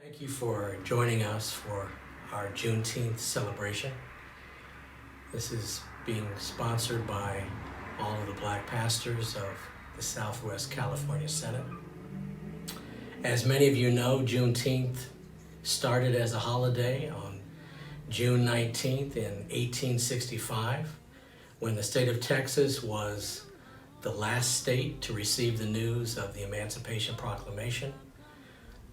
Thank you for joining us for our Juneteenth celebration. This is being sponsored by all of the Black pastors of the Southwest California Synod. As many of you know, Juneteenth started as a holiday on June 19th in 1865, when the state of Texas was the last state to receive the news of the Emancipation Proclamation,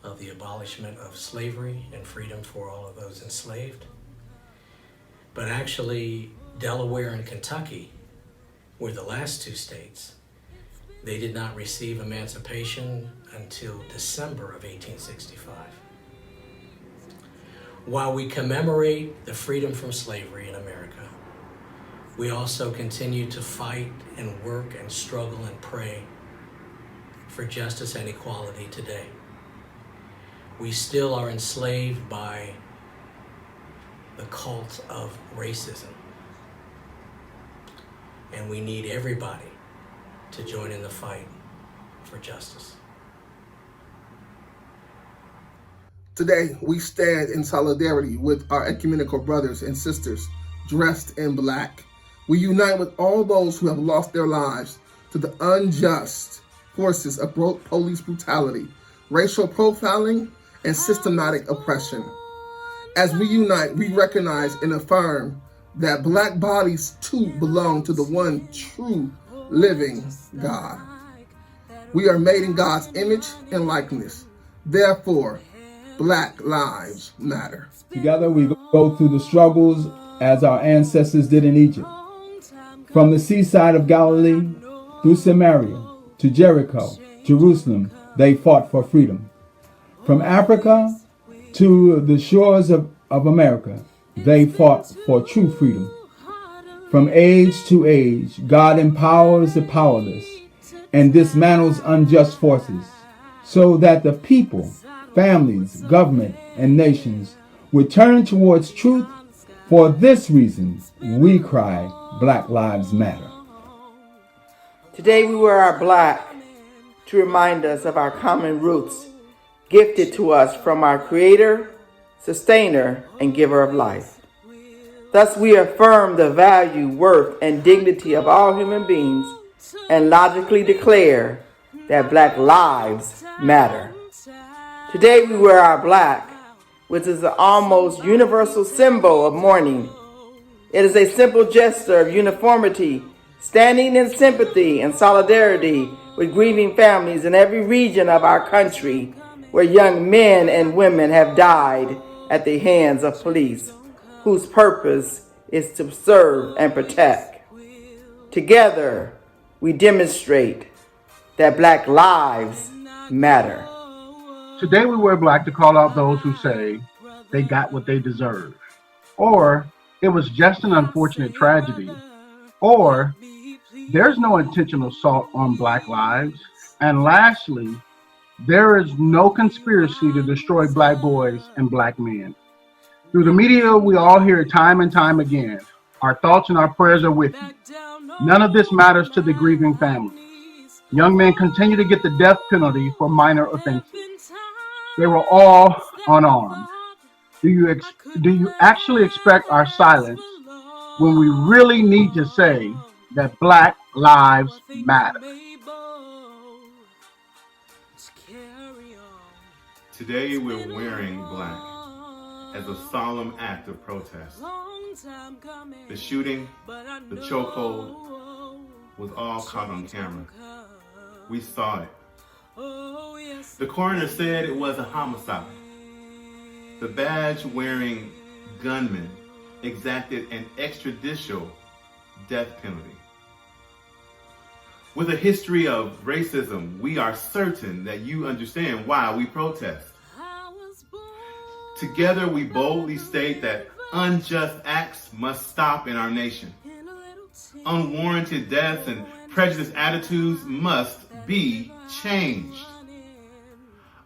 of the abolishment of slavery and freedom for all of those enslaved. But actually, Delaware and Kentucky were the last two states. They did not receive emancipation until December of 1865. While we commemorate the freedom from slavery in America, we also continue to fight and work and struggle and pray for justice and equality today. We still are enslaved by the cult of racism. And we need everybody to join in the fight for justice. Today, we stand in solidarity with our ecumenical brothers and sisters dressed in black. We unite with all those who have lost their lives to the unjust forces of police brutality, racial profiling, and systematic oppression. As we unite, we recognize and affirm that black bodies too belong to the one true living God. We are made in God's image and likeness. Therefore, Black Lives Matter. Together we go through the struggles as our ancestors did in Egypt. From the seaside of Galilee through Samaria to Jericho, Jerusalem, they fought for freedom. From Africa to the shores of America, they fought for true freedom. From age to age, God empowers the powerless and dismantles unjust forces so that the people, families, government, and nations would turn towards truth. For this reason, we cry, Black Lives Matter. Today we wear our black to remind us of our common roots, gifted to us from our Creator, Sustainer, and Giver of life. Thus we affirm the value, worth, and dignity of all human beings and logically declare that Black lives matter. Today we wear our black, which is an almost universal symbol of mourning. It is a simple gesture of uniformity, standing in sympathy and solidarity with grieving families in every region of our country where young men and women have died at the hands of police, whose purpose is to serve and protect. Together, we demonstrate that Black lives matter. Today we wear black to call out those who say they got what they deserve, or it was just an unfortunate tragedy, or there's no intentional assault on Black lives, and lastly, there is no conspiracy to destroy Black boys and Black men. Through the media, we all hear it time and time again. Our thoughts and our prayers are with you. None of this matters to the grieving family. Young men continue to get the death penalty for minor offenses. They were all unarmed. Do you actually expect our silence when we really need to say that Black lives matter? Today we're wearing black as a solemn act of protest. The shooting, the chokehold, was all caught on camera. We saw it. The coroner said it was a homicide. The badge-wearing gunman exacted an extrajudicial death penalty. With a history of racism, we are certain that you understand why we protest. Together, we boldly state that unjust acts must stop in our nation. Unwarranted deaths and prejudiced attitudes must be changed.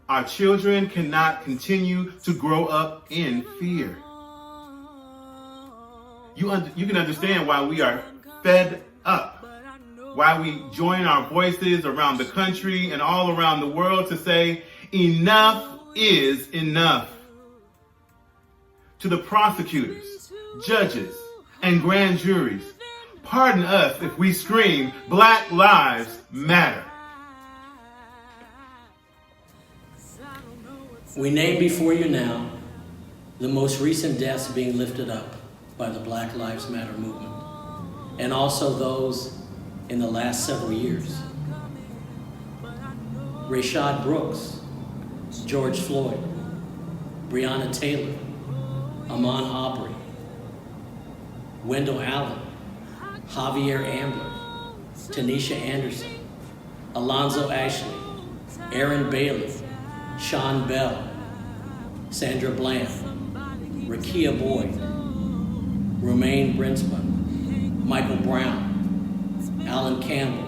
Our children cannot continue to grow up in fear. You can understand why we are fed up, why we join our voices around the country and all around the world to say enough is enough. To the prosecutors, judges, and grand juries, pardon us if we scream, Black Lives Matter. We name before you now the most recent deaths being lifted up by the Black Lives Matter movement, and also those in the last several years. Rayshard Brooks, George Floyd, Breonna Taylor, Ahmaud Arbery, Wendell Allen, Javier Ambler, Tanisha Anderson, Alonzo Ashley, Aaron Bailey, Sean Bell, Sandra Bland, Rakia Boyd, Romaine Brinsman, Michael Brown, Alan Campbell,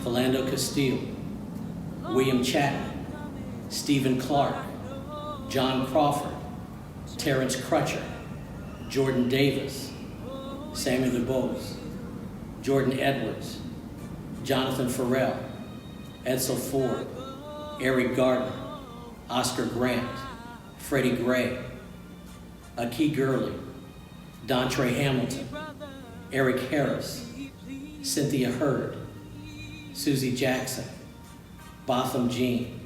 Philando Castile, William Chapman, Stephen Clark, John Crawford, Terrence Crutcher, Jordan Davis, Samuel DuBose, Jordan Edwards, Jonathan Farrell, Edsel Ford, Eric Gardner, Oscar Grant, Freddie Gray, Aki Gurley, Dontre Hamilton, Eric Harris, Cynthia Hurd, Susie Jackson, Botham Jean,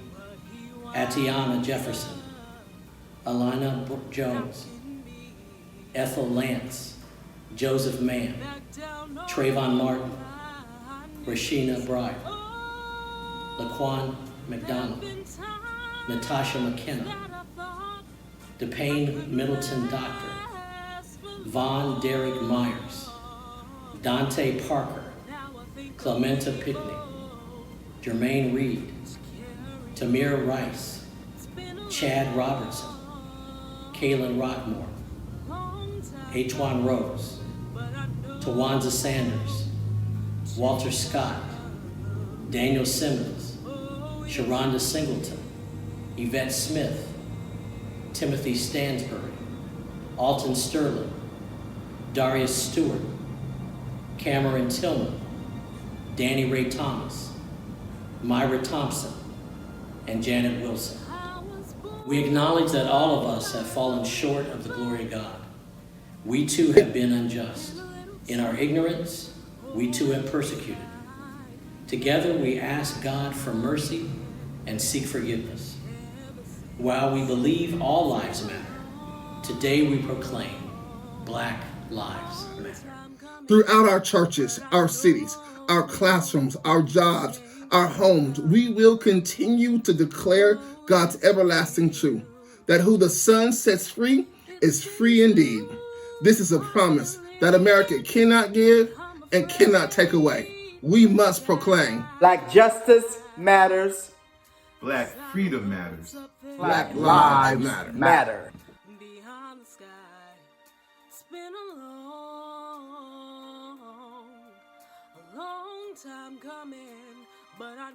Atiana Jefferson, Alana Brooke Jones, Ethel Lance, Joseph Mann, Trayvon Martin, Rashina Bride, Laquan McDonald, Natasha McKenna, DePayne Middleton Doctor, Vaughn Derrick Myers, Dante Parker, Clementa Pickney, Jermaine Reed, Tamir Rice, Chad Robertson, Kaylin Rockmore, H1 Rose, Tawanza Sanders, Walter Scott, Daniel Simmons, Sharonda Singleton, Yvette Smith, Timothy Stansbury, Alton Sterling, Darius Stewart, Cameron Tillman, Danny Ray Thomas, Myra Thompson, and Janet Wilson. We acknowledge that all of us have fallen short of the glory of God. We too have been unjust. In our ignorance, we too have persecuted. Together we ask God for mercy and seek forgiveness. While we believe all lives matter, today we proclaim Black Lives Matter. Throughout our churches, our cities, our classrooms, our jobs, our homes, we will continue to declare God's everlasting truth, that who the Son sets free is free indeed. This is a promise that America cannot give and cannot take away. We must proclaim Black justice matters. Black freedom matters. Black lives lives matter. matter. Beyond the sky, it's been a long time coming, but I